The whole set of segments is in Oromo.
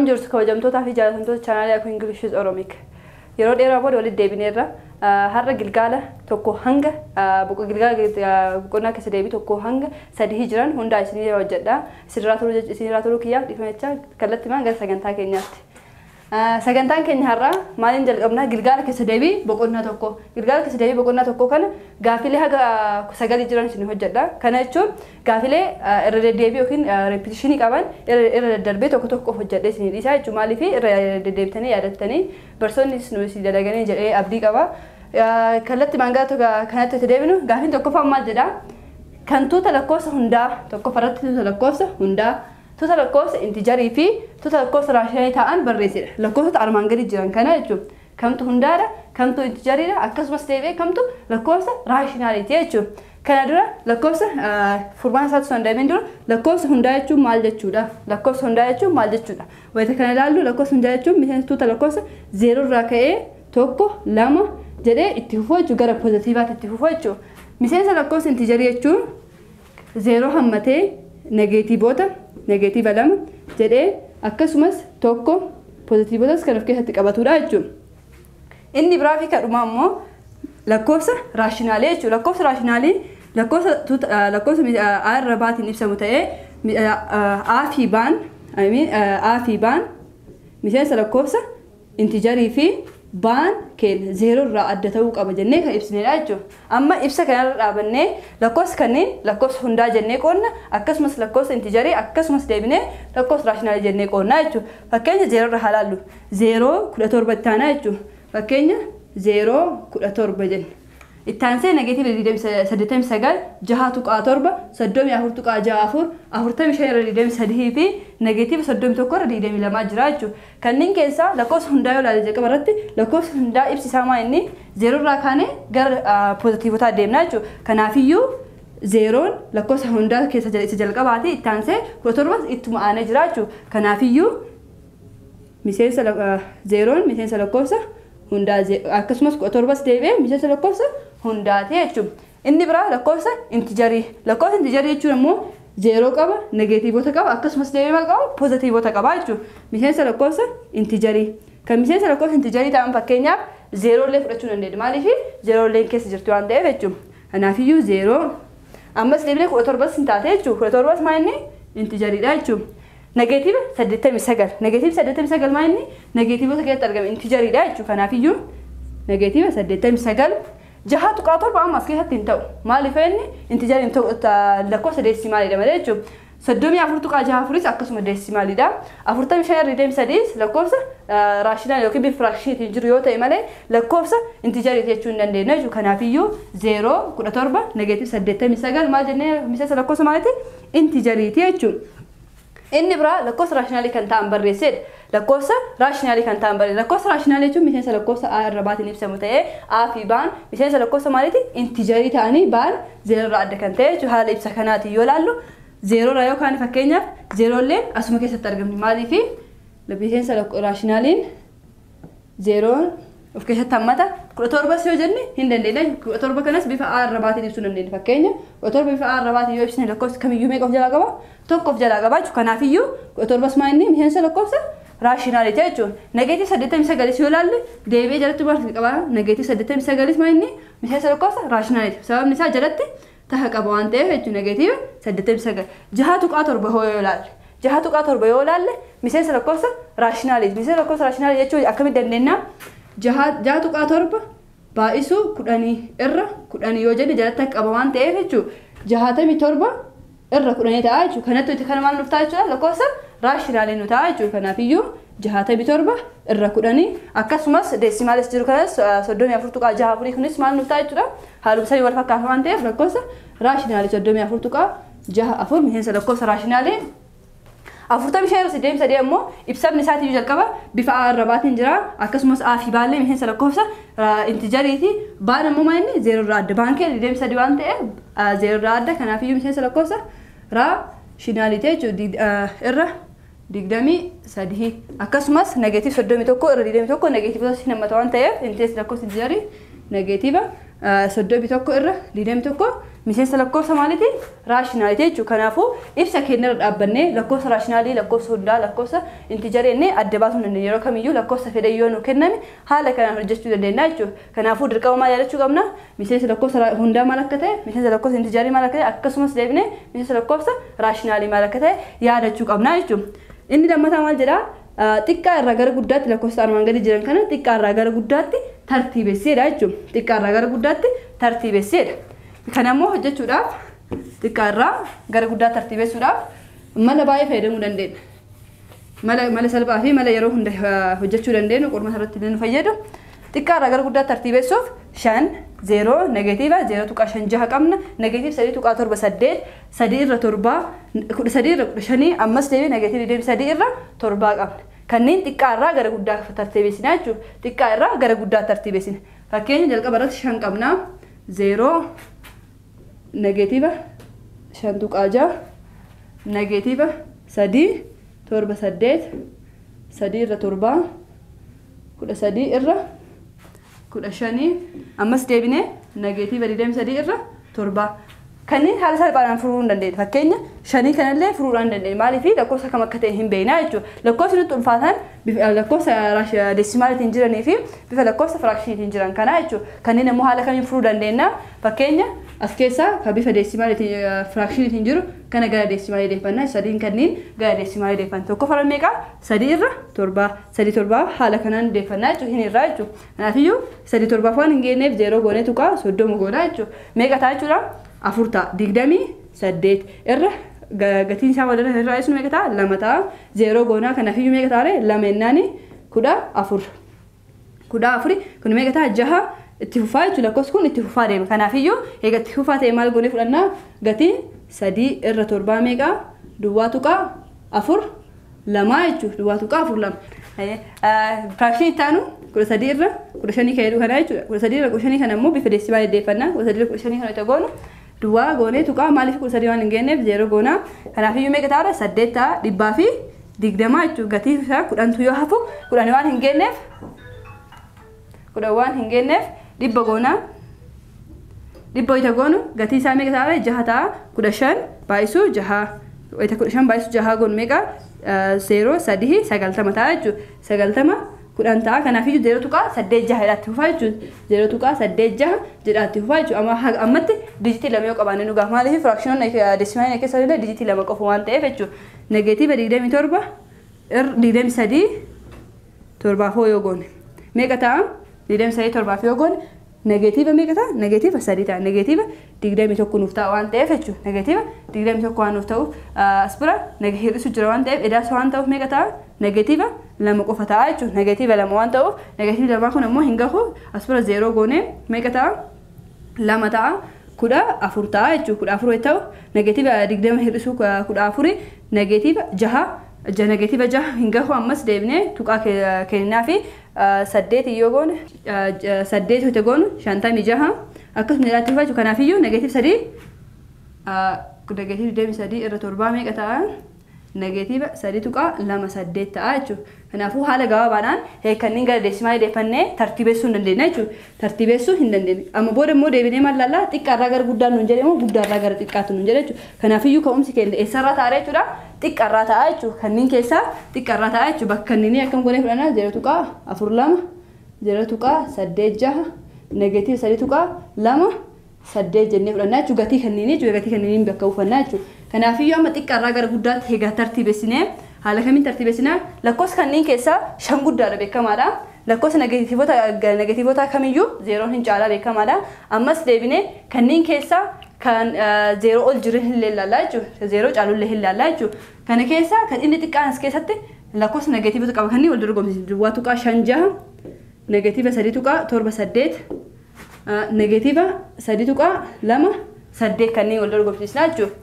Akkam jirtu kabajamtootaa fi jaallatamtoota chaanaalii Aku English with Oromic. Yeroo dheeraa booda walitti deebineerra. Har'a Gilgaala tokko hanga boqonnaa keessa deebii tokko hanga sadii jiran hundaa isinii hojjedha. Isinirraa turuu kiyyaaf dhiifamechaa kallattimaan gara sagantaa keenyaatti. Sagantaan keenya har'a maaliin jalqabnaa Gilgaala keessa deebii boqonnaa tokko. Gilgaala keessa deebii boqonnaa tokko kana gaafilee haga sagalii jiran isinii hojjedha. Kana jechuun gaafilee irra deddeebii yookiin repetitionii qaban irra daddarbee tokko tokko hojjedhee isinii dhiisaa jechuudha. Maaliif irra deddeebitanii yaadattanii barsoonnis nu isin dalaganii jedhee abdii qaba. Kallattimaan gara kanatti itti deebinu gaafiin tokkoffaan maal jedhaa? Kan tuuta lakkoofsa hundaa tokkoffaarratti tuuta lakkoofsa hundaa tuuta lakkoofsa intijarii fi tuuta lakkoofsa raashinarii ta'an barreessedha. Lakkoofsota armaan gadi jiran kana jechuudha. Kamtu hundaadha, kamtu intijariidha, akkasumas deebi'ee kamtu lakkoofsa raashinaariiti jechuudha. Kana dura lakkoofsa furmaata isaatti osoo hin deebiin dura lakkoofsa hundaa jechuun maal jechuudha? Lakkoofsa hundaa jechuun maal jechuudha? Wayita kana ilaallu lakkoofsa hundaa jechuun miseensa tuuta lakkoofsa 0 irraa ka'ee 1 2 jedhee itti fufuu jechuudha gara poozitiivaatti itti fufuu jechuudha. Miseensa lakkoofsa intijarii jechuun 0 hammatee negeetiivoota negeetiiva 2 jedhee akkasumas 1 poozitiivotas kan of keessatti qabatudha jechuudha. Inni biraa fi kadhumaa immoo lakkoofsa raashinaalee jechuudha. Lakkoofsa raashinaalii lakkoofsa A irra baatiin ibsamu ta'ee A fi baan miseensa lakkoofsa intijarii fi baan keenya 0 irraa adda ta'uu qaba jennee kan ibsineedha jechuudha. Amma ibsa kanarra dhaabannee lakkoofsa kanneen lakkoofsa hundaa jennee qoonna akkasumas lakkoofsa intijarii akkasumas deebinee lakkoofsa raashinaalii jennee qoonna jechuudha. Fakkeenya 0 irra haa ilaallu. 0 17 itti aanaa jechuudha. Fakkeenya 0 17 jenna. Itti aansee negeetiiva 89 6 tuqaa 7 34 tuqaa 6 45 irra 23 fi negeetiiva 31 irra 22 jira jechuudha. Kanneen keessaa lakkoofsa hundaa yoo ilaalle jalqaba irratti lakkoofsa hundaa ibsisaa maa inni 0 irraa kaanee gara poozitiivotaa deemna jechuudha. Kanaafiyyuu 0 lakkoofsa hundaa keessa isa jalqabaati itti aansee 17 ittuma aanee jira jechuudha. Kanaafiyyuu miseensa 0 miseensa lakkoofsa hundaa akkasumas 17 deebi'ee miseensa lakkoofsa hundaati jechuudha. Inni biraa lakkoofsa intijarii. Lakkoofsa intijarii jechuun immoo 0 qaba, negeetiivoota qaba, akkasumas deebi'ee maal qaba? Poozitiivoota qaba jechuudha. Miseensa lakkoofsa intijarii. Kan miseensa lakkoofsa intijarii ta'an fakkeenyaaf 0 illee fudhachuu dandeenya. Maaliif 0 illee keessa jirti waan ta'eef jechuudha. Kanaafiyyuu 0 ammas deebi'ee 17 hin taate jechuudha. 17 maa inni intijariidha jechuudha. Negeetiiva 89. Negeetiiva 89 maa inni negeetiivoota keessatti argame intijariidha jechuudha. Kanaafiyyuu negeetiiva 89 6 tuqaa 7 ammas keessatti hin ta'u. Maaliif inni intijariin lakkoofsa deesimaalidha malee jechuudha. 34 tuqaa 6 akkasuma deesimaalidha. 45 lakkoofsa raashinaal yookiin bifa firaakshiniitiin jiru yoo ta'e malee lakkoofsa intijarii jechuu hin dandeenyu jechuudha. Kanaafiyyuu 0 17 negeetiiva 89 maal jennee miseensa lakkoofsa maaliiti? Intijariiti jechuudha. Inni biraa lakkoofsa raashinaalii kan ta'an barreessedha. Lakkoofsa raashinaalii kan ta'an barreessedha. Lakkoofsa raashinaalii jechuun miseensa lakkoofsa A irra baatiin ibsamu ta'ee A fi baan miseensa lakkoofsa maaliiti? Intijarii ta'anii baan 0 irraa adda kan ta'e jechuudha. Haala ibsa kanaatiin yoo ilaallu 0 irraa yookaan fakkeenyaaf 0 illee asuma keessatti argamni. Maaliif miseensa raashinaaliin 0 of keessatti hammata 17 yoo jenne hin dandeenya. 17 kanas bifa A irra baatiin ibsuu dandeenya. Fakkeenya 17 bifa A irra baatiin yoo ibsine lakkoofsa kamiyyuu meeqa of jalaa qaba? Tokko of jalaa qaba jechuudha. Kanaafiyyuu 17 maa inni miseensa lakkoofsa raashinaaliiti jechuudha. Negeetiiva 89 yoo ilaalle deebi'ee jalatti maal qaba? Negeetiiva 89 maa inni miseensa lakkoofsa raashinaaliiti. Sababni isaa jalatti taha qaba waan ta'eef jechuudha. Negeetiiva 89 6 tuqaa 7 yoo ilaalle 6 tuqaa 7 yoo ilaalle miseensa lakkoofsa raashinaaliiti. Miseensa lakkoofsa raashinaaliiti jechuun akkamitti dandeenya? 6 tuqaa 7 baay'isuu 10 irra 10 yoo jenne jalatti qaba waan ta'eef jechuudha. 67 irra 10 ta'a jechuudha. Kanatti kana maal nuuf ta'a jechuudha? Lakkoofsa raashinaalii nu ta'a jechuudha. Kanaafiyyuu 67 irra 10 akkasumas deesimaalis jiru kanas 34 tuqaa 6 kunis maal nuuf ta'a jechuudha? Haaluma sanii wal fakkaata waan ta'eef lakkoofsa raashinaalii 34 tuqaa 6 miseensa lakkoofsa raashinaalii 45 deemsa ammoo ibsamni isaatii jalqaba bifa A irra baatiin jira akkasumas A fi baallee miseensa lakkoofsa intijariiti. Baan ammoo maa inni 0 irraa adda. Baan keenya deemsa waan ta'eef 0 irraa adda. Kanaafiyyuu miseensa lakkoofsa raashinaaliiti jechuudha. Irra 23 akkasumas negeetiiva 31 irra 21 negeetiiva hin hammata waan ta'eef miseensa lakkoofsa intijarii negeetiiva 31 irra 21 miseensa lakkoofsa maaliiti raashinaalitii jechuudha. Kanaafuu ibsa keenyarra dhaabbannee lakkoofsa raashinaalii lakkoofsa hundaa lakkoofsa intijarii jennee adda baasuu dandeenya. Yeroo kamiyyuu lakkoofsa fedhe yoo nu kenname haala kanaan hojjechuu dandeenya jechuudha. Kanaafuu dirqama maal yaadachuu qabna? Miseensa lakkoofsa hundaa maal akka ta'e, miseensa lakkoofsa intijarii maal akka ta'e, akkasumas deebinee miseensa lakkoofsa raashinaalii maal akka ta'e yaadachuu qabna jechuudha. Inni lammataa maal jedhaa? Xiqqaa irraa gara guddaatti lakkoofsa armaan gadi jiran kana xiqqaa irraa gara guddaatti tartiibesseedha jechuudha. Xiqqaa irraa gara guddaatti tartiibesseedha. Kanammoo hojjechuudhaaf xiqqaa irraa gara guddaatti tartiibessuudhaaf mala baay'ee fayyadamuu dandeenya. Mala salphaa fi mala yeroo hunda hojjechuu dandeenyu qormaata irratti nu fayyadu. Xiqqaa irraa gara guddaatti tartiibessuuf 5 0 negatiiva 0.5 qabna. Negatiiv 3.7 3 irra 7 13 irra 15 ammas deebi negatiiv 3 irra 7 qabna. Kanneen xiqqaa irraa gara guddaa tartiibessinaa jechuudha. Xiqqaa irraa gara guddaa tartiibessina. Fakkeenya jalqaba irratti 5 qabna. 0 negatiiva 5.6 negatiiva 3 7 8 3 irra 7 13 irra 15 ammas deebinee negatiiva 23 irra 7 kanneen haala salphaadhaan furuu hin dandeenya. Fakkeenya 5 kanallee furuudhaan dandeenya. Maaliif lakkoofsa kam akka ta'e hin beekna jechuudha. Lakkoofsi nutti ulfaatan lakkoofsa deesimaalitiin jiranii fi bifa lakkoofsa firaakshiniitiin jiran kana jechuudha. Kanneen immoo haala kamiin furuu dandeenya? Fakkeenya as keessaa kan bifa deesimaalitiin firaakshiniitiin jiru kana gara deesimaalii deeffannaa. Sadiin kanneen gara deesimaalii deeffanna. Tokko fara meeqa? 3 irra 7 3 7 haala kanaan deeffannaa jechuudha. Hin irraa jechuudha. Kanaafiyyuu 3 7 waan hin geenyeef 0 goonee tuqaa 30 goonaa jechuudha. Meeqa ta'a jechuudha? 4 28 irra gatiin isaa wal irraa isu meeqa ta'a? 2 ta'a. 0 goonaa kanaafiyyuu meeqa ta'a? 2 ennaani 14 14 kun meeqa ta'a? 6 itti fufaa jechuudha. Lakkoofsi kun itti fufaa deema. Kanaafiyyuu eega itti fufaa ta'e maal goonee fudhannaa? Gatiin 3 irra 7 meeqa? Duwwaa tuqaa 4 2 jechuudha. Duwwaa tuqaa 4 2. Firaakshini ittaanu 13 irra 15 ka'ee kana jechuudha. 13 irra 15 kana immoo bifa deesibaalii deeffannaa. 13 irra 15 kana itti goonu duwwaa goonee tuqaa maaliif 13 waan hin geenyeef 0 goonaa. Kanaafiyyuu meeqa ta'a? 8 ta'a. 120 jechuudha. Gatiin isaa 10tu yoo hafu 10 waan hin geenyeef 10 waan hin geenyeef 100 goonaa. 100 itti goonu gatii isaa meeqa ta'a? 6 ta'a. 15 baay'isuu 6 15 baay'isuu 6 goonu meeqa? 0 3 90 ta'a jechuudha. 90 10 ta'a. Kanaafiyyuu 0 tuqaa 8 6 jedhaatti fufaa jechuudha. 0 tuqaa 8 6 jedhaatti fufaa jechuudha. Ammatti dijitii 2 yoo qabaanne nu gaafa. Maaliif firaakshinoonni deesimaaliin keessa illee dijitii 2 qofa waan ta'eef jechuudha. Negatiiva 27 23 7 yoo goone meeqa ta'a? 23 7 yoo goone negatiiva meeqa ta'a? Negatiiva 3 ta'a. Negatiiva 21 nuuf ta'a waan ta'eef jechuudha. Negatiiva 21 waan nuuf ta'u as bira hir'isu jira waan ta'eef edaasa waan ta'uuf meeqa ta'a? Negatiiva 2 qofa ta'a jechuudha. Negatiiva 2 waan ta'uuf negatiiva 2 kun immoo hin gahu as bira 0 goone meeqa ta'a? 2 ta'a. 14 ta'a jechuudha. 14 ta'u negatiiva 20 hir'isu 14 negatiiva 6 negatiiva 6 hin gahu ammas deebinee tuqaa kennaa fi 8 yoo goone 8 itti goonu 56 akkasuma jedhaatti fufaa jechuudha. Kanaafiyyuu negatiiv 3 negatiiv 23 irra 7 meeqa ta'a? Negatiiva 3 tuqaa 2 8 ta'a jechuudha. Kanaafuu haala gabaabaadhaan kanneen gara deesimaalii deeffannee tartiibessuu hin dandeenya jechuudha. Tartiibessuu hin dandeenya. Amma booda immoo deebinee maal laallaa? Xiqqaarraa gara guddaan nuun jedhe moo guddaarraa gara xiqqaatti nuun jedhe jechuudha. Kanaafiyyuu ka'umsi keenya eessarraa ta'a jechuudha? Xiqqaarraa ta'a jechuudha. Kanneen keessaa xiqqaarraa ta'a jechuudha. Bakka kanneen akkam goonee fudhannaa 0 tuqaa 4 2 0 tuqaa 8 6 negatiiv 3 tuqaa 2 8 jennee fudhannaa jechuudha. Gatii kanneen jechuudha. Gatii kanneen bakka buufannaa jechuudha. Kanaafiyyuu amma xiqqaarraa gara guddaatti egaa tartiibessinee haala kamiin tartiibessinaa? Lakkoofsa kanneen keessaa 5 guddaadha beekamaadha. Lakkoofsa negatiivota kamiyyuu 0 hin caalaa beekamaadha. Ammas deebinee kanneen keessaa kan 0 ol jiru hin ilaallaa jechuudha. 0 caalullee hin ilaallaa jechuudha. Kana keessaa kan inni xiqqaan as keessatti lakkoofsa negatiivota qaba kanneen wal dorgomsiisu. Duwwaa tuqaa 5 6 negatiiva 3 tuqaa 7 8 negatiiva 3 tuqaa 2 8 kanneen wal dorgomsiisnaa jechuudha.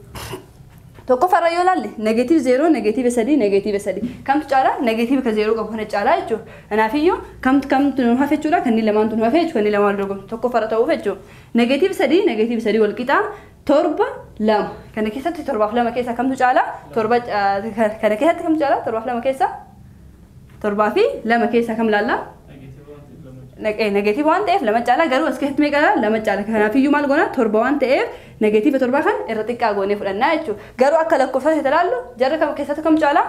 Tokko farra yoo laalle negatiiv 0 negatiiv 3 negatiiv 3 kamtu caalaa? Negatiiv ka 0 qabu kana caalaa jechuudha. Kanaafiyyuu kamtu nu hafe jechuudha. Kanneen lamaantu nu hafe jechuudha. Kanneen lamaan dorgomu tokko farra ta'uuf jechuudha. Negatiiv 3 negatiiv 3 wal qixaa 7 2 kana keessatti 7 fi 2 keessaa kamtu caalaa? 7 kana keessatti kamtu caalaa? 7 fi 2 keessaa 7 fi 2 keessaa kam laallaa? نيجاتيف وان تف لما جالا قالوا اسكت ميقالا لما جالا كنا في يوم الغنا تربة وان تف نيجاتيف تربة خان إرتقا غوني فلنا يجوا قالوا أكل كوفة تلالو جرى كم كيسة كم جالا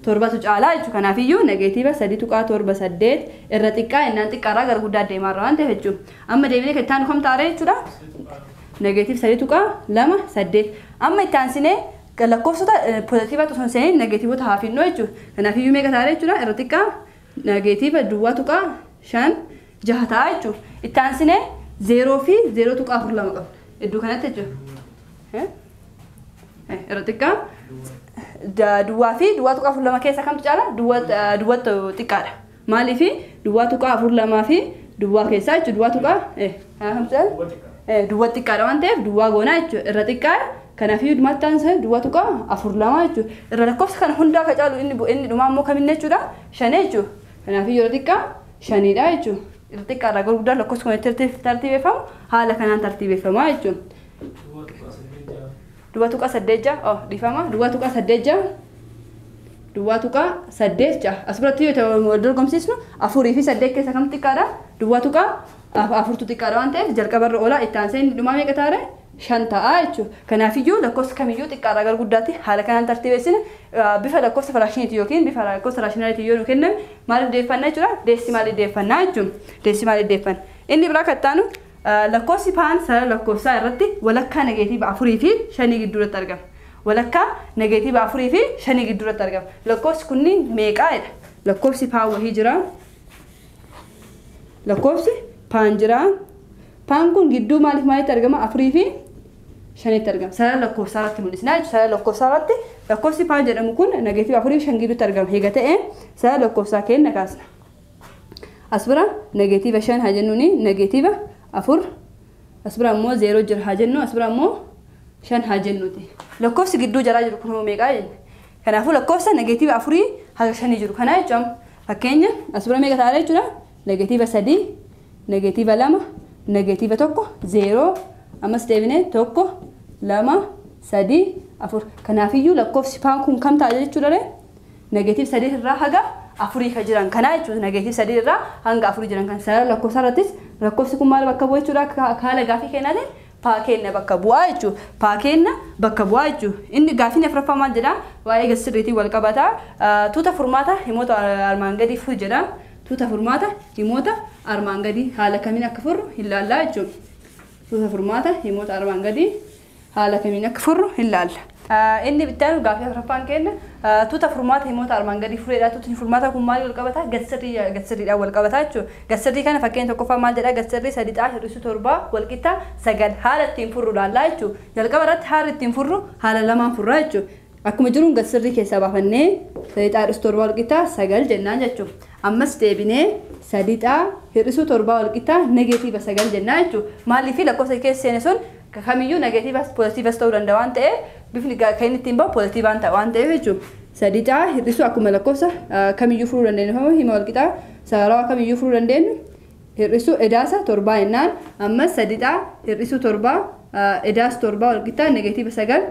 تربة جالا يجوا كنا في يوم نيجاتيف سدي تقع تربة سديت إرتقا إن أنت كارا قال قدر دي مرة وان تف يجوا أما ديمين كتان كم تاري يجوا نيجاتيف سدي تقع لما سديت أما التانسينه kalau kau sudah positif atau sensitif negatif itu hafi no itu, karena hafi juga tadi itu lah erotika negatif dua tu kan, shan jahat itu, itu ansine zero fi zero tu kan furla makam, itu kan itu, erotika dua fi dua tu kan furla makam sekam tu cala dua tu tikar, mali fi dua tu kan furla mafi dua kisah itu dua tu kan, ham cala, dua tikar mante dua gona itu erotika كان في ما تنسى دواتو كا أفرلما يجو الركوس كان هندا كجالو إني دوما مو كمين نجودا شنيجو كان في يرديكا شنيدا يجو يرديكا رجل ودا لكوس كمان ترتيب يفهم هذا كان ترتيب يفهم يجو دواتو كا سدجا ديفهمه دواتو كا سدجا أسبرتيو تودر كمسيسنو أفوري في سدجا كسكم تكارا دواتو كا أفورتو تكارا أنت جالك برا أولا إتانسين دوما ميكتاره شنطة أيشو كنا فيجو لكوس كميجو تكارا غير قدرتي حالا كان ترتيب سين بيفعل لكوس فراشين تيوكين بيفعل لكوس فراشين تيو نكنم مال ديفن نجورا ديسيمال ديفن ناجوم ديسيمال ديفن إني براك تانو لكوس يبان سر لكوس سارتي ولا كان نيجاتيف أفوري في شني قدرة ترجم ولا كان نيجاتيف أفوري في شني قدرة ترجم لكوس كوني ميكايد لكوس يبان وهيجرا لكوس بانجرا بانكون قدو مالي ترجم أفوري في شني ترجم سر لكوس سارتي مولسنا سر لكوس سارتي لكوس بانجرا مكون نيجاتيف أفوري شني قدرة ترجم هي قتة سر لكوس ساكن نكاسنا أسبرا نيجاتيف شن هاجنوني نيجاتيف أفور أسبرا مو زيرو جر هاجنو أسبرا مو شن هاجنوتي لكوس قدو جرا جرو كنو ميقاين كان أفور لكوس نيجاتيف أفوري هذا شني جرو كنا يجمع فكينيا أسبرا ميقا تاري جرا نيجاتيف سدي نيجاتيف لما نيجاتيف توكو زيرو أما ستيفنه توكو لما سدي أفور كان فيو لكوس بانكم كم تاجر جرا نيجاتيف سدي الراحة أفوري كجران كنا يجوا نيجاتيف سدي الرا هنگا أفوري جران كان سر لكوس سارتيس لكوس كمال بكبوي جرا كهلا غافي كنا ده باكينا بكبوي جو باكينا بكبوي جو إني غافي نفرفا ما جرا واي غسرتي والكباتا توتا فرماتا هموت أرمانغدي فوجرا توتا فرماتا هموت أرمانغدي حالا كمين أكفر إلا الله جو توتا فرماتا هموت أرمانغدي حالا كمين أكفر إلا الله إني بالتالي غافي فرفان كنا توتا فرمات هموت أرمانغدي فريدا توتا فرماتا كمالي والكباتا غسري أول كباتا جو غسري كان فكين تكوفا مال جرا غسري سديت رسو تربا والكتا سجل حالة تنفرو لا جو يلقى حالة تنفرو حالة لما فرا جو أكمل جرون غسري كسبة فني سديت رسو تربا والكتا سجل جنان جو أما ستيبني سديت رسو تربا والكتا نيجاتيف سجل جنان جو مالي في لكوس كيس سينسون كخاميو نيجاتيف بوزيتيف ستوران دوانته بيفني كاين تيمبا بوزيتيف أنت وانته بيجو سديتا هرسو أكمل لكوسا كاميو فرورندين هو هيمال كتا سارا كاميو فرورندين هرسو إداسا تربا إنان أما سديتا هرسو تربا إداس تربا والكتا نيجاتيف سجل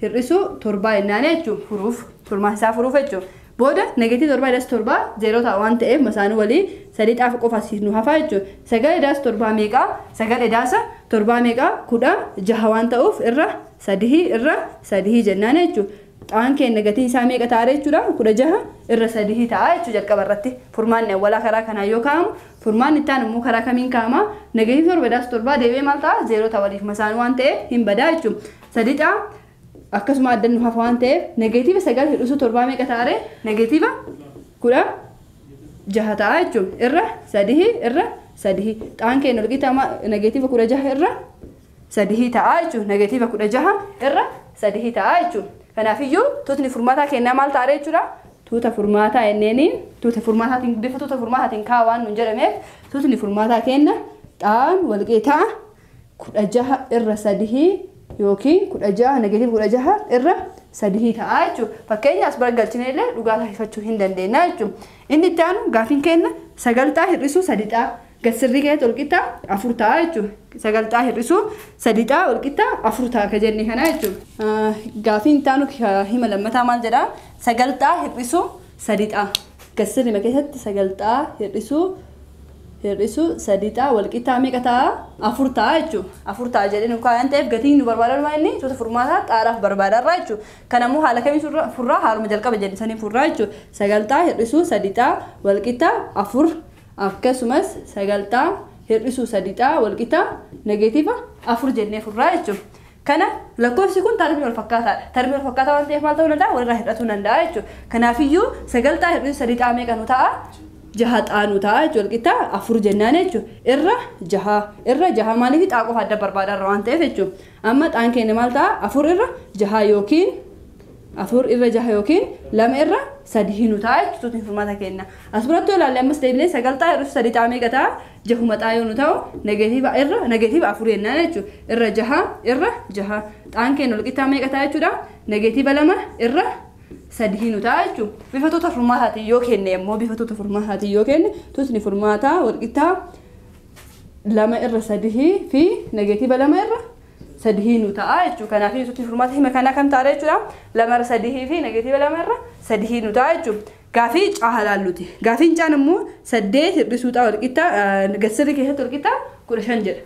هرسو تربا إنان يجو حروف فرما حساب حروف يجو بودا نيجاتيف تربا إداس تربا زيرو تاوانته مسانو ولي سديتا فوق فاسينو هفا يجو سجل إداس تربا ميجا سجل إداسا تربا ميجا كودا جهوان تاوف سديه جنان يجو طبعاً كأن نجاتي سامي كتاري جورا كودا جها الرسالة تاعي تجد كبرتي فرمان ولا كرا كنا يوكام فرمان التانو مو كرا كمين كاما نجاتي فور بداس تربا ديوي مالتا زيرو تواليف مسان وانته هم بدايجو سديتا أكس ما أدنى هفوانته نجاتي بسجل رسو تربا مي كتاري نجاتي كودا جها تاعيجو سديه طبعاً كأن نرجع تاما نجاتي كودا جها سديه تاعيجو نجاتي كودا جها سديه تاعيجو كنا فيو توتني فرماتا كنا مال تاري جرا توتا فرماتا إنني توتا فرماتا تنبيه توتا فرماتا تنكاوان نجرمه توتني فرماتا كنا تان والقيتا كل أجها الرساله يوكي كل أجها نجدي كل أجها الرساله تاجو فكيني أسبر قلتني له لقاها يفتشوا هندن ديناجو إني تانو قافين كنا سجلتا الرسول سديتا قصري كده والقيتا أفرتا أجو سجلتا الرسو سديتا والقيتا أفرتا كجني هنا أجو قافين تانو هما لما تعمل جرا سجلتا الرسو سديتا قصري ما كده سجلتا الرسو hir'isu sadiidha walqixxaa meeqa ta'a afur ta'a jechuudha afur ta'a jedheen waan ta'eef gatiin nu barbaadan waan inni tuuta furmaataa xaaraaf barbaadarraa jechuudha kanammoo haala kamiin furraa haaluma jalqaba jedhisanii furraa jechuudha sagaltaa hir'isu sadiidha walqixxaa afur akkasumas sagaltaa hir'isu sadiidha walqixxaa negeetiiva afur jennee furraa jechuudha kana lakkoofsi kun tarbii wal fakkaataadha tarbii wal fakkaataa waan ta'eef maal ta'uu danda'a walirraa hir'atuu danda'a jechuudha kanaafiyyuu sagaltaa hir'isu sadiidha meeqa nu ta'a jaha xaanu ta'a jechuudha walqixxaa afur jennaan jechuudha irra jaha maaliif xaa qofa adda barbaadarra waan ta'eef jechuudha amma xaan keenya maal ta'a afur irra jaha yookiin afur irra jaha yookiin lama irra sadii nu ta'a jechuudha informaata keenya asirratti ilaalle ammas deebinee sagaltaa hir'isu sadii xaa meeqa ta'a jahuma xaa yoo nu ta'u negeetiiva afur jennaan jechuudha irra jaha xaan keenya walqixxaa meeqa ta'a jechuudha negeetiiva lama irra sadii nu ta'a jechuudha bifatoota furmaataatiin yoo kenne immoo bifatoota furmaataatiin yoo kenne tuutni furmaataa walqixxaa lama irra sadii fi negeetiiva lama irra sadii nu ta'a jechuudha kanaaf tuutni furmaataa hima kana kam ta'a jechuudha lama irra sadii fi negeetiiva lama irra sadii nu ta'a jechuudha gaafii caa laalluti gaafiin caan immoo 8 hir'isuudha walqixxaa gassirri keessatti walqixxaa 15 jedha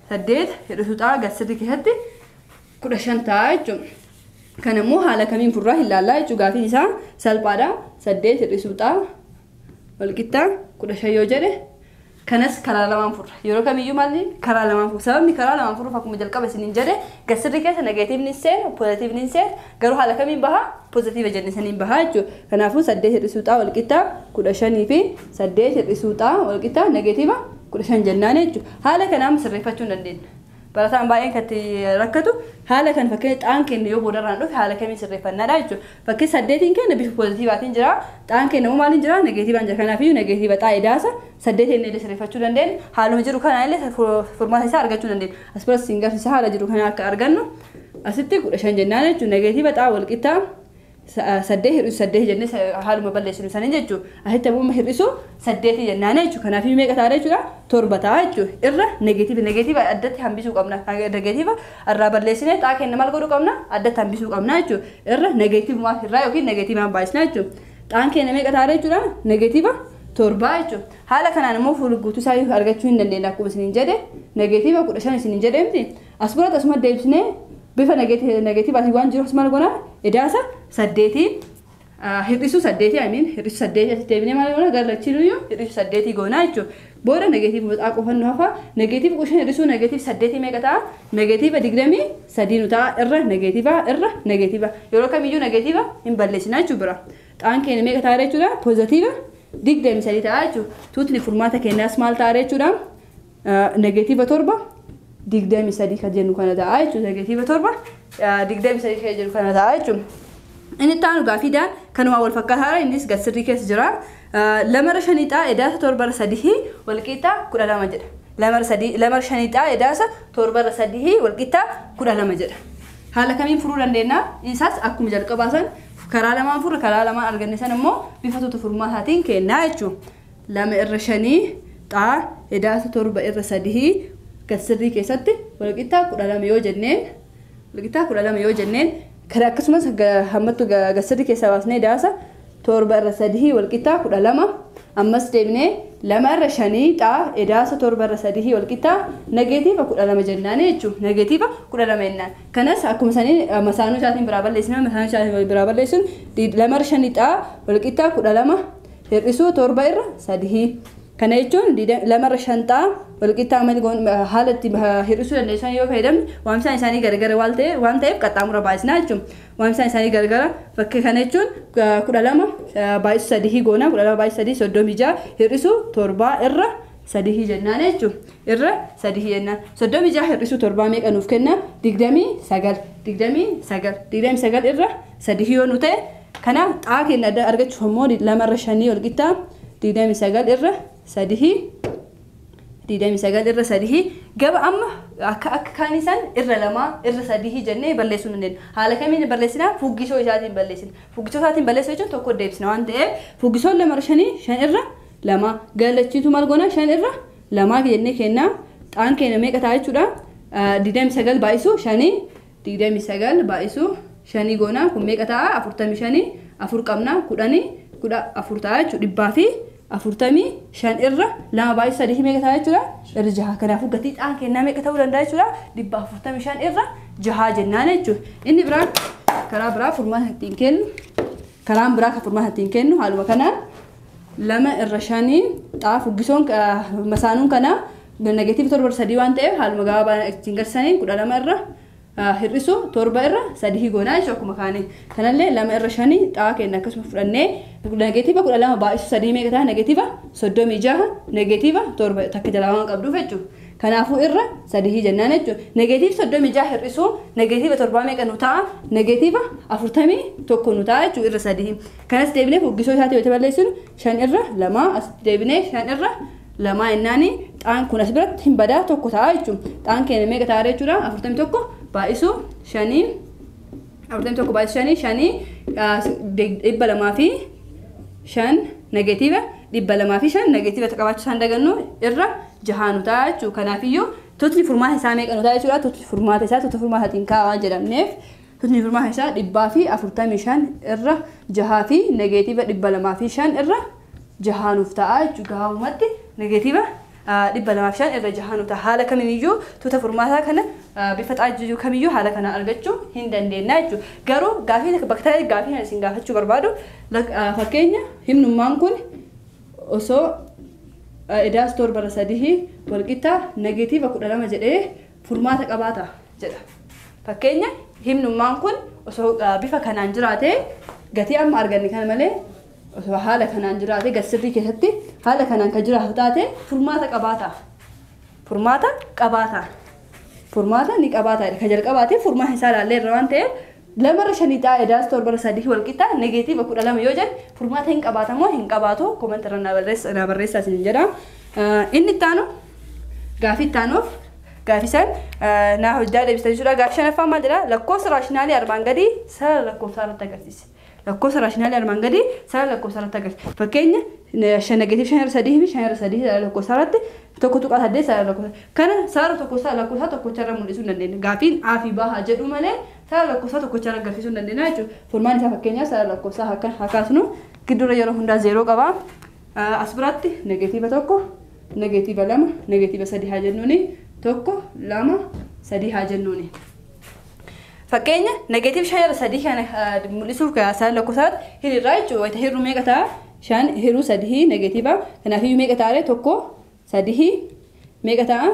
8 hir'isuudha gassirri keessatti 15 ta'a jechuudha kan immoo haala kamiin furraa hin laallaa jechuudha gaafiin isaa salphaadha 8 hir'isuudha walqixxaa 15 yoo jedhe kanas karaa lamaan furra yeroo kamiyyuu maali karaa lamaan furra sababni karaa lamaan furruuf akkuma jalqaba isiniin jedhe gassirri keessa negeetiivni seena poozitiivni seena garuu haala kamiin baha poozitiiva jennisaniin baha jechuudha kanaafuu 8 hir'isuudha walqixxaa 15 fi 8 hir'isuudha walqixxaa negeetiiva 15 jennaan jechuudha haala kanaan sirreeffachuu hin dandeenya barataan baay'een katti rakkatu haala kan fakkeenya xaan keenya yoo boodarraan dhufe haala kamiin sirreeffannaadha jechuudha fakkii 8 keenya bifa poozitiivaatiin jira xaan keenya immoo maaliin jira negeetiivaan jira kanaafiyyuu negeetiiva xaa idaasa 8 illee sirreeffachuu dandeenya haaluma jiru kana illee furmaata isaa argachuu dandeenya asirratti siin garsiisa haala jiru kana akka argannu asitti 15 jennaan jechuudha negeetiiva xaa walqixxaa 8 hir'isu 8 jennee haaluma balleessinu isaanii jechuudha asitti ammoo hir'isu 8 jennaan jechuudha kanaafiyyuu meeqa ta'a jechuudha 7 ta'a jechuudha irra negeetiiva addatti hambisuu qabna negeetiiva irraa balleessinee xaa keenya maal godhuu qabna addatti hambisuu qabna jechuudha irra negeetiivumaa irraa yookiin negeetiivaan baay'isna jechuudha xaan keenya meeqa ta'a jechuudha negeetiiva 7 jechuudha haala kanaan immoo fuulguutuu isaa argachuu hin dandeenya akkuma isiniin jedhe negeetiiva 15 isiniin jedheemti asirratti asuma deebisnee bifa negeetiivaatiin waan jiru maal goona idaasa 8 hir'isu 8 hir'isu 8 asitti deebinee maal goona garlachiinuyyuu hir'isu 8 goona jechuudha booda negeetiiva xaa qofannu hafa negeetiiva 15 hir'isu negeetiiva 8 meeqa ta'a negeetiiva 23 nu ta'a irra negeetiiva yeroo kamiyyuu negeetiiva hin balleessina jechuudha bira xaan keenya meeqa ta'a jechuudha poozitiiva 23 ta'a jechuudha tuutni furmaata keenyaas maal ta'a jechuudha negeetiiva 7 23 kan jennu kana ta'a jechuudha negeetiiva 7 23 kan jennu kana ta'a jechuudha inni taanu gaafiidhaan kanuma wal fakkaataadha innis gassirrii keessa jira lamara shaniidhaa edaasa torbara sadii walqixxaa 12 jedha lamara shaniidhaa edaasa torbara sadii walqixxaa 12 jedha haala kamiin furuu dandeenya isaas akkuma jalqabaasan karaa lamaan furra karaa lamaan arganne san immoo bifatoota furmaataatiin kennaa jechuudha lama irra shanii xaa edaasa torba irra sadii gassirrii keessatti walqixxaa 12 yoo jenneen kara akkasumas hammattu gassirrii keessaa baasnee edaasa torba irra sadii walqixxaa 12 ammas deebinee lama irra shanii xaa edaasa torba irra sadii walqixxaa negeetiiva 12 jennaan jechuudha negeetiiva 12 jennaan kanas akkuma sanii masaanuu isaatiin biraa balleessinu lama irra shanii xaa walqixxaa 12 hir'isuu torba irra sadii kana jechuun lama irra shan xaa walqixxaa haalatti hir'isuu dandeessan yoo fayyadamne waamsaan isaanii garagara waan ta'eef qaxxaamura baay'isnaa jechuudha waamsaan isaanii garagara fakkii kana jechuun 12 baay'isu sadii goona 12 baay'isu sadii 36 hir'isuu torbaa irra sadii jennaan jechuudha irra sadii jennaan 36 hir'isuu torbaa meeqa nuuf kenna 29 irra sadii yoo nu ta'e kanaaf xaa keenya adda argachuuf ammoo lama irra shanii walqixxaa 29 irra sadii 29 irra sadii gaba amma akka kaanisan irra lama irra sadii jennee balleessuu dandeenya haala kamiin balleessinaa fuggisoo isaatiin balleessuu jechuun tokko deebisna waan ta'eef fuggisoon lama irra shanii shan irra lama gallachiitu maal goona shan irra lama jennee kennaa xaan keenya meeqa ta'a jechuudha 29 baay'isuu shanii 29 baay'isuu shanii goona kun meeqa ta'a 45 afur qabna 10 14 ta'a jechuudha afurtamii shan irra lama baay'ee sadii meeqa ta'a jechuudha irra jaha kanaafuu gatii xaan kennaa meeqa ta'uu danda'a jechuudha 145 irra jaha jennaan jechuudha inni biraan karaa biraa furmaata ittiin kennu karaan biraa kan furmaata ittiin kennu haaluma kanaan lama irra shanii xaa fuggisoon masaanuun kana negatiiv torba irra sadii waan ta'eef haaluma gabaabaa ittiin galchanii 12 irra hir'isu torba irra sadii goonaa jechuudha akkuma kaane kanallee lama irra shanii xaa kenna akkasuma fudhannee negatiiva 12 baay'isu sadii meeqa ta'a negatiiva 36 negatiiva torba takka jalaa waan qabduuf jechuudha kanaafuu irra sadii jennaan jechuudha negatiiv 36 hir'isu negatiiva torba meeqa nu ta'a negatiiva 41 nu ta'a jechuudha irra sadii kanas deebinee fuggisoo isaatii wayita balleessinu 5 irra 2 as deebinee 5 irra lama ennaani xaan kun as biratti hin badaa tokko ta'a jechuudha xaan keenya meeqa ta'a jechuudha 41 baay'isu shanii 41 baay'isu shanii dhibba lamaa fi shan negatiiva dhibba lamaa fi shan negatiiva qabaachuu isaan dagannu irra jahaanu ta'a jechuudha kanaafiyyuu tutni furmaata isaa meeqa nu ta'a jechuudha tutni furmaata isaa tutni furmaataatiin kaa'aa waan jedhamneef tutni furmaata isaa 145 irra jahaa fi negatiiva dhibba lamaa fi shan irra jahaanuuf ta'a jechuudha gabaabumatti negatiiva dhibba lamaa fi shan irra jahaanuuf ta'a haala kamiiyyuu tuta furmaataa kana bifa xaajjuu kamiiyyuu haala kana argachuu hin dandeenya jechuudha garuu gaafii bakka gaafii isin gaafachuu barbaadu fakkeenya himnummaan kun osoo edaas torba irra sadii walqixa negatiiva 12 jedhee furmaata qabaata jedha fakkeenya himnummaan kun osoo bifa kanaan jiraate gatii amma arganne kana malee osoo haala kanaan jiraate gasirrii keessatti haala kanaan kan jiraatu taate furmaata qabaata furmaata ni qabaata kan jalqabaate furmaata isaa ilaallee irra waan ta'eef lama irra shanii ta'a edaas torba irra sadii walqixa negatiiva 12 yoo jedhe furmaata hin qabaatamoo hin qabaatu koomenti irra naa barreessaa isin jedha inni itti aanu gaafii itti aanuuf gaafii isaan naa hojjaa deebisanii jechuudha gaafii shanaffaa maal jedha lakkoofsa raashinaalii armaan gadii sarara lakkoofsaa irratti agarsiisa lakkoofsa raashinaalii armaan gadii sarara lakkoofsaa irratti agarsiisa fakkeenya negatiiv 5 irra sadii fi 5 irra sadii sarara lakkoofsaa irratti tokko tuqaa 8 sarara lakkoofsaa kana sarara lakkoofsaa tokkocha irra mul'isuu hin dandeenya gaafiin A fi B haa jedhu malee sarara lakkoofsaa tokkocha irra agarsiisuu hin dandeenya jechuudha furmaan isaa fakkeenyaaf sarara lakkoofsaa akka kaasnu gidduura yeroo hundaa 0 qaba as biratti negatiiva 1 negatiiva 2 negatiiva 3 haa jennuuni 1 2 3 haa jennuuni fakkeenya negatiiv 5 irra 3 kana mul'isuuf sarara lakkoofsaatti hiriirraa jechuudha wayita hir'uu meeqa ta'a 5 hir'uu 3 negatiiva kanaafiyyuu meeqa ta'a tokko 3 meeqa ta'a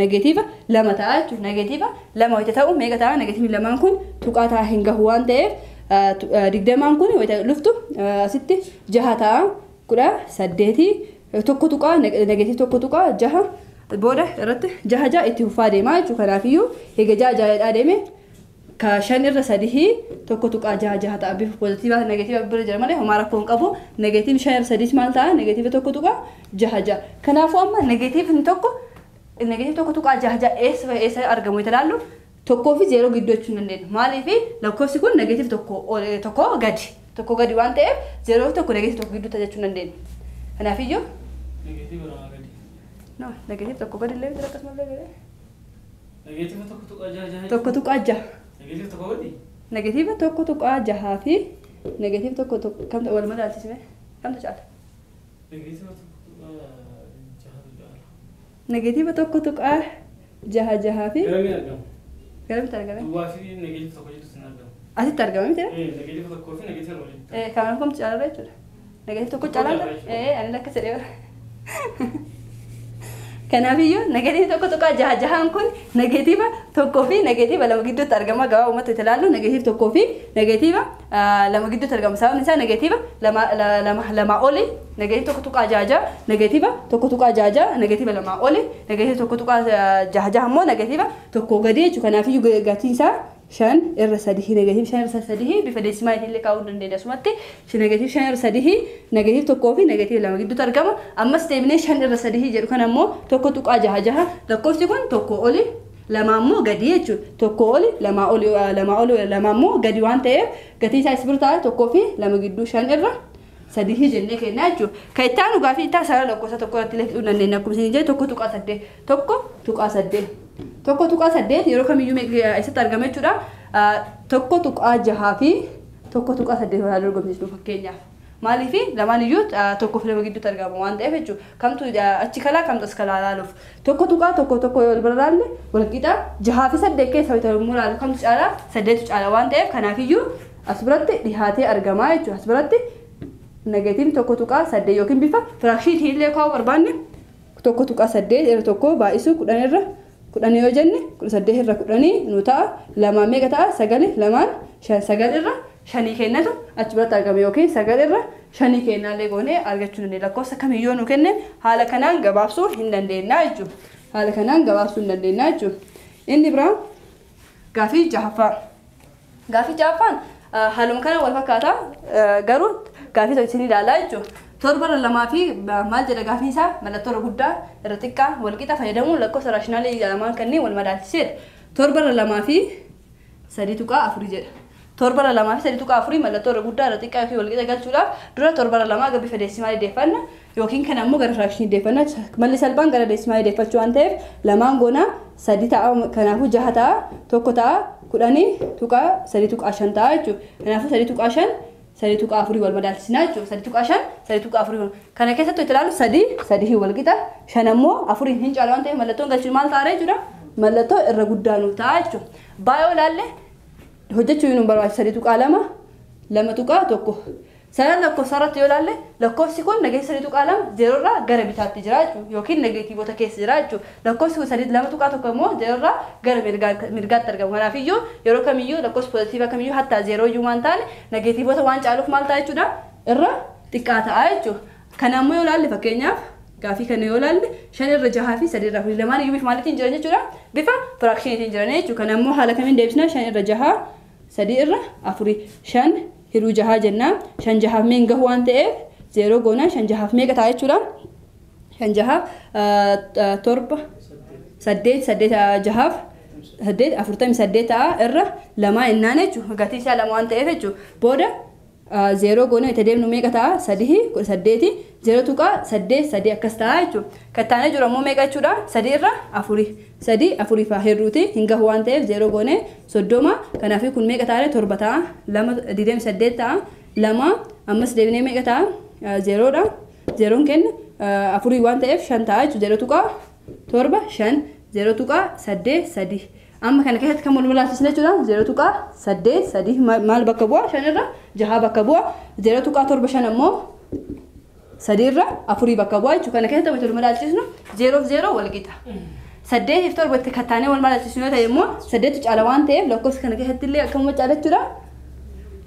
negatiiva 2 ta'a jechuudha negatiiva 2 wayita ta'u meeqa ta'a negatiivni 2 kun tuqaa ta'a hin gahu waan ta'eef 20 kun wayita luftu asitti 6 ta'a 18 tokko tuqaa negatiiv tokko tuqaa 6 booda irratti 6 itti fufaa deemaa jechuudha kanaafiyyuu eega 6 deeme ka 5 irra 3 tokko tuqaa 6 ta'a bifa poozitiivaa negatiiva bira jira malee homaa rakkoo hin qabu negatiiv 5 irra 3 maal ta'a negatiiva tokko tuqaa 6 kanaafuu amma negatiivni tokko tuqaa 6 eessa argamu itti ilaallu tokkoo fi 0 gidduu jechuun dandeenya maaliif lakkoofsi kun negatiiv tokko gadi waan ta'eef 0 fi tokko negatiiv tokko gidduu jechuun dandeenya kanaafiyyuu no negatiiv tokko gadi illee bira akkasumallee gadi negatiiv tokko tuqaa 6 negatiiv tokko tuqaa 6 fi negatiiv tokko kamta wal madaalchisme kamta caala negatiiv tokko tuqaa 6 fi garamitti argame asitti argame miti negatiiv tokko fi negatiiv kamaan kamta caala jechuudha negatiiv tokko caala ani lakka jedhee kanaafiyyuu negatiiv tokko tuqaa 6 kun negatiiva tokkoo fi negatiiva 2 gidduutti argama gabaa uummata itti ilaallu negatiiv tokkoo fi negatiiva 2 gidduutti argama sababni isaa negatiiva 2 oli negatiiv tokko tuqaa 6 negatiiva tokko tuqaa 6 negatiiva 2 oli negatiiv tokko tuqaa 6 ammoo negatiiva tokko gadi jechuudha kanaafiyyuu gatiin isaa 5 irra 3 negatiiv 5 irra 3 bifa deesimaatiin illee kaa'uu dandeenya asumatti negatiiv 5 irra 3 negatiiv tokkoo fi negatiiv 2 gidduutti argama ammas deebinee 5 irra 3 jedhu kan ammoo tokko tuqaa 6 lakkoofsi kun tokko oli 2 ammoo gadi jechuudha tokko oli 2 ammoo gadi waan ta'eef gatii isaa isbirtaa tokkoo fi 2 gidduu 5 irra 3 jennee kennaa jechuudha kan itti aanu gaafii isaa sarara lakkoofsa tokko irratti illee hidhuu dandeenya akkuma isin jedhe tokko tuqaa 8 tokko tuqaa 8 yeroo kamiyyuu eessatti argama jechuudha tokko tuqaa 6 fi tokko tuqaa 8 wal dorgomsiisnu fakkeenyaaf Maaliif lamaan iyyuu tokko fi lama gidduutti argama waan ta'eef jechuudha. Kamtu achi kalaa kamtu as kalaa laaluuf. Tokko tuqaa tokko wal bira laalle wal qixa 6 fi 8 keessa yommuu laalu kamtu caalaa 8tu caala waan ta'eef kanaaf iyyuu as biratti dhihaatee argama jechuudha. As biratti negatiivii tokko tuqaa 8 yookiin bifa firaakshinii illee kaa'uu barbaanne tokko tuqaa 8 irra tokko baay'isuu 10 irra 10 yoo jenne 8 irra 10 nu ta'a lamaan meeqa ta'a 9 lamaan 9 irra 5 kennatu achi biratti argama yookiin 9 irra 5 kennaallee goonee argachuu dandeenya. Lakkoofsa kamiyyuu nu kenne haala kanaan gabaabsuu hin dandeenya jechuudha. Haala kanaan gabaabsuu hin dandeenya jechuudha. Inni biraan gaafii jahaffaa. Gaafii jahaffaan haaluma kana wal fakkaata garuu gaafii tokko isin ilaalaa jechuudha. Torba lamaa fi maal jedha gaafii isaa mallattoo guddaa irra xiqqaa wal qixa fayyadamuun lakkoofsa raashinaali lamaan kanneen wal madaalchisedha. Torba lamaa fi 3.4 jedha. Torba lamaa fi 3.4 mallattoo guddaa irra xiqqaa yookiin wal qixa galchuudhaaf dura torba lamaa gara bifa deesimaalii deeffanna yookiin kan ammoo gara firaakshinii deeffanna. Malli salphaan gara deesimaalii deeffachuu waan ta'eef lamaan goonaa 3 ta'a kanaafuu 6 ta'a tokko ta'a 10.3.5 ta'a jechuudha. Kanaafuu 3.5 3.4 wal madaalchisnaa jechuudha. 3.5 3.4 kana keessatti itti ilaalu 3 wal qixa 5 ammoo 4 hin caalu waan ta'eef mallattoon galchuun maal ta'a jechuudha. Mallattoo irra guddaa nu ta'a jechuudha. Baay'oo ilaalle hojjechuu nu barbaachisa 3.2 2.1 sadan lakkoofsa irratti yoo ilaalle lakkoofsi kun nageessa 3.2 0 irraa gara bitaatti jira jechuudha yookiin negatiivota keessa jira jechuudha. Lakkoofsi kun 2.1 immoo 0 irraa gara mirgaatti argama. Kanaaf iyyuu yeroo kamiyyuu lakkoofsi poozitiiva kamiyyuu hattaa 0 iyyuu waan taane negatiivota waan caaluuf maal ta'a jechuudha irra xiqqaa ta'a jechuudha. Kana ammoo yoo ilaalle fakkeenyaaf gaafii kana yoo ilaalle 5 irra 6 fi 3 irra 4 lamaan iyyuu bifa maaliitiin jiran jechuudha bifa firaakshiniitiin jiran jechuudha. Kana ammoo haala kamiin deebisna 5 irra 6 3 irra 4 5 hiruu 6 jennaan 5 6 meen gahu waan ta'eef 0 goona 5 6 meeqa ta'a jechuudha 5 6 torba 8 8 6 8 48 ta'a irra lamaa innaan jechuudha. Gatii isaa lama waan ta'eef jechuudha. Booda 0 goona itti deemnu meeqa ta'a 3 8 0.8 akkas ta'a jechuudha. Kattaanee jiru ammoo meeqa jechuudha 3 irra 4 3 4 faa hirruuti hin gahu waan ta'eef 0 goone 30 kanaaf kun meeqa ta'a 7 ta'a 2 28 ta'a 2 ammas deebinee meeqa ta'a 0 dha 0 kenna 4 waan ta'eef 5 ta'a jechuudha 0.7 5 0.8 3 amma kana keessatti kan wal mul'isne jechuudha 0.8 3 maal bakka bu'a 5 irra 6 bakka bu'a 0.7 5 ammoo 3 irra 4 bakka bu'a jechuudha. Kana keessatti wal mul'isnu 0 fi 0 wal qixa. 8 fi 7 itti kattaanee wal mul'isnu yoo ta'e immoo 8 caala waan ta'eef lakkoofsa kana keessatti illee akkuma caala jechuudha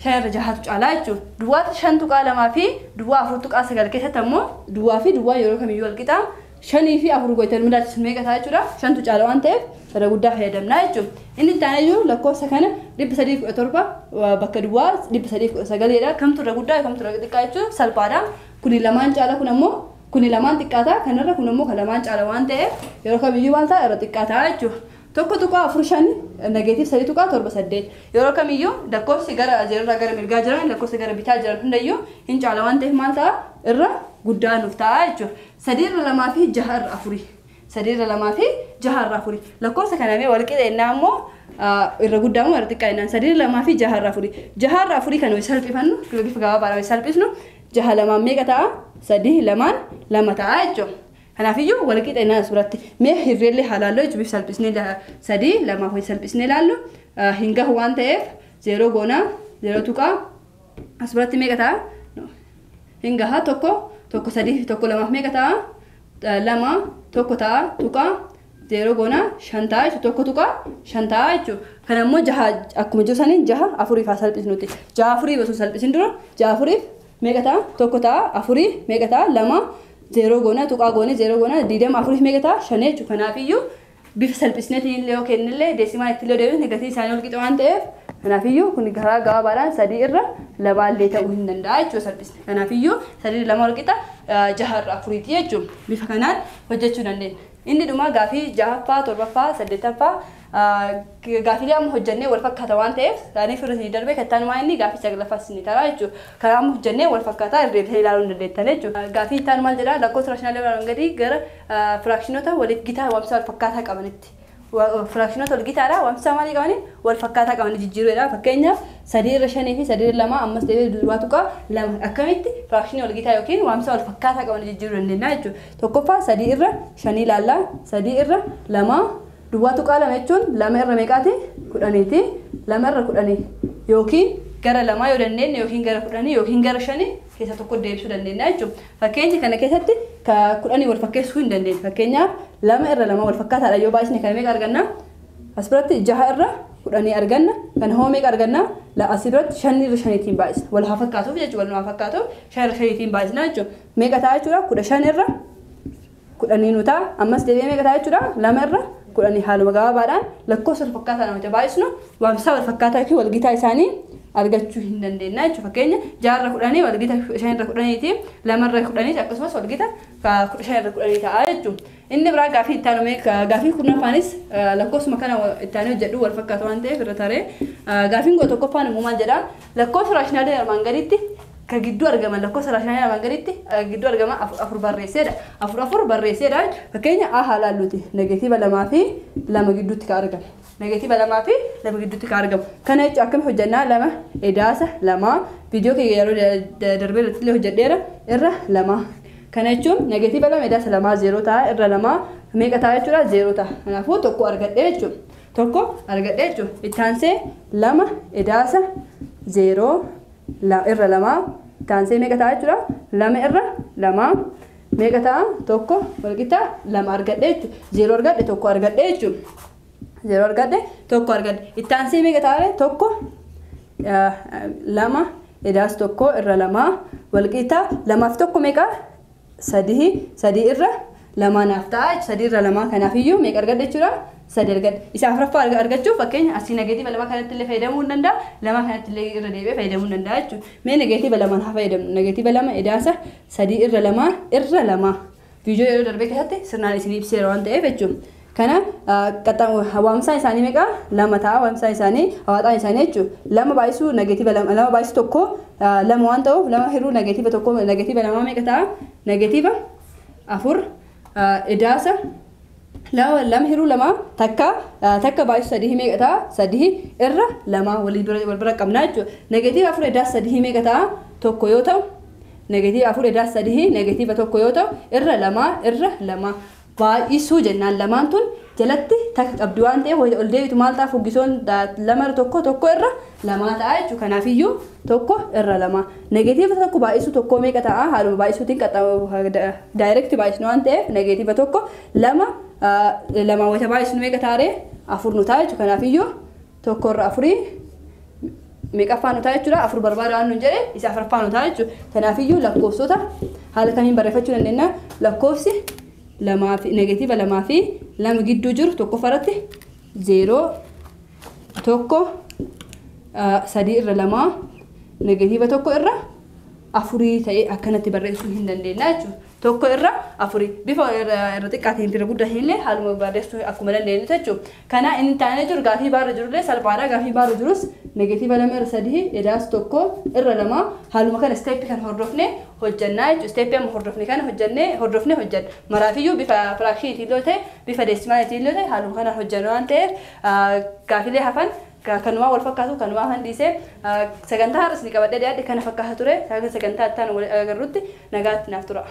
5 irra 6 caala jechuudha. Duwwaa 5.2 fi duwwaa 4.9 keessatti ammoo duwwaa fi duwwaa yeroo kamiyyuu wal qixa. 5 fi 4 gootee mul'isnu meeqa ta'a jechuudha 5tu caala waan ta'eef irra guddaa fayyadamna jechuudha. Inni taanee jiru lakkoofsa kana 317 bakka duwwaa 319 dha. Kamtu irra guddaa kamtu irra xiqqaa jechuudha salphaadha. Kuni lamaan caala kun ammoo kuni lamaan xiqqaata kanarra kun ammoo kan lamaan caala waan ta'eef yeroo kamiyyuu waan ta'a irra xiqqaata jechuudha. Tokko tuqaa 4 negatiiv 3.78 yeroo kamiyyuu lakkoofsi gara 0 irraa gara mirgaa jiran lakkoofsi gara bitaa jiran hundayyuu hin caala waan ta'eef maal ta'a irra guddaa nuuf ta'a jechuudha. 3 irra 2 fi 6 irra 4 3 irra 2 fi 6 irra 4 lakkoofsa kana mee wal qixa innaa ammoo irra guddaa ammoo irra xiqqaa innaan 3 irra 2 fi 6 irra 4 6 irra 4 kan salphifannu bifa gabaabaadhaan salphisnu 6 lamaan meeqa ta'a 3 lamaan 2 ta'a jechuudha. Kanaaf iyyuu wal qixa innaan asirratti mee hirreellee haalaallee jechuudha bifa salphisnee 3 lamaa fi salphisnee ilaallu hin gahu waan ta'eef 0 goona 0 tuqaa asirratti meeqa ta'a hin gaha tokko 3 tokko lamaaf meeqa ta'a 2 tokko ta'a tuqaa 0 goona 5 ta'a jechuudha tokko tuqaa 5 ta'a jechuudha. Kana ammoo 6 akkuma jiru saniin 6 4 faa salphisnuti 6 4 osoo salphisin dura 6 4 meeqa ta'a tokko ta'a 4 meeqa ta'a 2 0 goona tuqaa goone 0 goona 24 meeqa ta'a 5 jechuudha. Kanaaf iyyuu bifa salphisneetiin illee yoo kennillee deesimaan itti illee deebisne gatii isaanii ol qixa waan ta'eef kanaaf iyyuu kun garaa gabaabaadhaan 3 irra 2 illee ta'uu hin danda'a jechuudha salphisne. Kanaaf iyyuu 3 irra 2 ol qixa 6 irra 4 ti jechuudha. Bifa kanaan hojjechuu dandeenya. Inni dhuma gaafii 6ffaa 7ffaa 8ffaa gaafiilee amma hojjannee wal fakkaata waan ta'eef isaanii firri darbee kattaan waan inni gaafii 9ffaa ni ta'a jechuudha. Karaa amma hojjannee wal fakkaataa irreebisaa ilaaluu dandeettan jechuudha. Gaafii ittaan maal jedhaa lakkoofsa raashinaala irraa gadi gara firaakshinoota waliif gitaa waamsa wal fakkaataa qabanitti firaakshinoota walgitaadha waamsa maalii qabani wal fakkaataa qabani jijjiiruudha fakkeenyaaf 3 irra 5 fi 3 irra 2 ammas deebi'ee duwwaa tuqaa 2 akkamitti firaakshini walgitaa yookiin waamsa wal fakkaataa qabani jijjiiruu dandeenya jechuudha tokkoffaa 3 irra 5 ilaalla 3 irra 2 duwwaa tuqaa 2 jechuun 2 irra meeqaati 10ti 2 irra 10 yookiin gara 2 yoo dandeenya yookiin gara 10 yookiin gara 5 keessa tokko deebisuu dandeenya jechuudha fakkeenya kana keessatti ka 10 wal fakkeessuu hin dandeenya fakkeenyaaf 2 irra 2 wal fakkaataadha yoo baay'isne kana meeqa arganna asirratti 6 irra 10 arganna kan hoo meeqa arganna la asirratti 5 irra 5tiin baay'isna wal haa fakkaatuuf jechuudha wal haa fakkaatuuf 5 irra 5tiin baay'isna jechuudha meeqa ta'a jechuudha 15 irra 10 nu ta'a ammas deebi'ee meeqa ta'a jechuudha 2 irra 10 haaluma gabaabaadhaan lakkoofsa wal fakkaataa namatti baay'isnu waamsa wal fakkaataa yookiin walgitaa isaanii argachuu hin dandeenya jechuudha fakkeenya 6 irra 10 walgita 5 irra 10ti 2 irra 10 akkasumas walgita 5 irra 10 ta'a jechuudha inni biraa gaafii ittaanumee gaafii kurnaffaanis lakkoofsuma kana ittaanee hojjedhu wal fakkaatu waan ta'eef irra taree gaafiin gosa tokkoffaan immoo maal jedha lakkoofsa raashinaadii armaan gaditti ka gidduu argaman lakkoofsa raashinaadii armaan gaditti gidduu argaman afur barreesseedha afur barreesseedha fakkeenya a haalaalluuti negeetiiva 2 fi 2 gidduutti ka argamu negeetiiva 2 fi 2 gidduutti ka argamu kana jechuun akkami hojjannaa 2 edaasa 2 viidiyoo kee yeroo darbee irratti hojjedheera irra 2 kana jechuun negeetiiva 2 edaasa 2 0 ta'a irra 2 meeqa ta'a jechuudha 0 ta'a kanaafuu tokko argadhee jechuudha tokko argadhee jechuudha itti aansee 2 edaasa 0 irra 2 itti aansee meeqa ta'a jechuudha 2 irra 2 meeqa ta'a tokko walqixa 2 argadhee jechuudha 0 argadhe tokko argadhee jechuudha 0 argadhe tokko argadhe itti aansee meeqa ta'a tokko 2 edaasa tokko irra 2 walqixa 2 fi tokko meeqa 3 irra 2 naaf ta'a 3 irra 2 kanaafiyyuu meeqa argadhe jechuudha 3 argadhe isa afuraffaa argachuuf fakkeenya asii negeetiiva 2 kanatti illee fayyadamuu hin danda'a 2 kanatti illee irra deebi'ee fayyadamuu hin danda'a jechuudha mee negeetiiva 2 haa fayyadamnu negeetiiva 2 edaasa 3 irra 2 viidiyoo yeroo darbee keessatti sirnaan isin ibseera waan ta'eef jechuudha kana waamsaan isaanii meeqa 2 ta'a waamsaan isaanii hawaaxaan isaanii jechuudha 2 baay'isuu negeetiiva 2 baay'isuu tokko 2 waan ta'uuf 2 hiruu negeetiiva tokko negeetiiva 2 meeqa ta'a negeetiiva 4 edaasa 2 hiruu 2 takka baay'isuu 3 meeqa ta'a 3 irra 2 wal bira qabna jechuudha negeetiiva 4 edaasa 3 meeqa ta'a tokko yoo ta'u negeetiiva 4 edaasa 3 negeetiiva tokko yoo ta'u irra 2 baay'isuu jennaan lamaan tun jalatti takka qabdi waan ta'eef ol deebitu maal ta'a fuggisoon 2 tokko irra 2 ta'a jechuudha kanaafiyyuu tokko irra 2 negeetiiva tokko baay'isuu tokko meeqa ta'a haaluma baay'isuutiin daayirekti baay'isnu waan ta'eef negeetiiva tokko 2 wata baay'isnu meeqa ta'a 4 nu ta'a jechuudha kanaafiyyuu tokko irra 4 meeqaffaa nu ta'a jechuudha 4 barbaada waan nu jedhe isa afuraffaa nu ta'a jechuudha kanaafiyyuu lakkoofsota haala kamiin barreeffachuu dandeenya lakkoofsi negeetiiva 2 fi 2 gidduu jiru tokko farratti 0 tokko 3 irra 2 negeetiiva tokko irra 4 ta'ee akkanatti barreessuu hin dandeenya jechuudha tokko irra 4 bifa irra xiqqaatiin irra guddaatiin illee haaluma barreessuu akkuma dandeenyu jechuudha kana inni taanee jiru gaafii baarra jirullee salphaadha gaafii baarra jirus negeetiiva 2 irra 3 edaasa tokko irra 2 haaluma kana steepii kan hordofne hojjannaa jechuudha steepii amma hordofne kana hordofne hojjanna maraafiyyuu bifa firaakshiiniitiin illee ta'e bifa deesimaaliitiin illee ta'e haaluma kana hojjanna waan ta'eef gaafilee hafan kanumaa wal fakkaatu kanumaa handisee sagantaa har'as ni qabadhee dhiyaadhe kana fakkaata ture sagantaa ittaan wal agarruutti nagaatti naaf tura.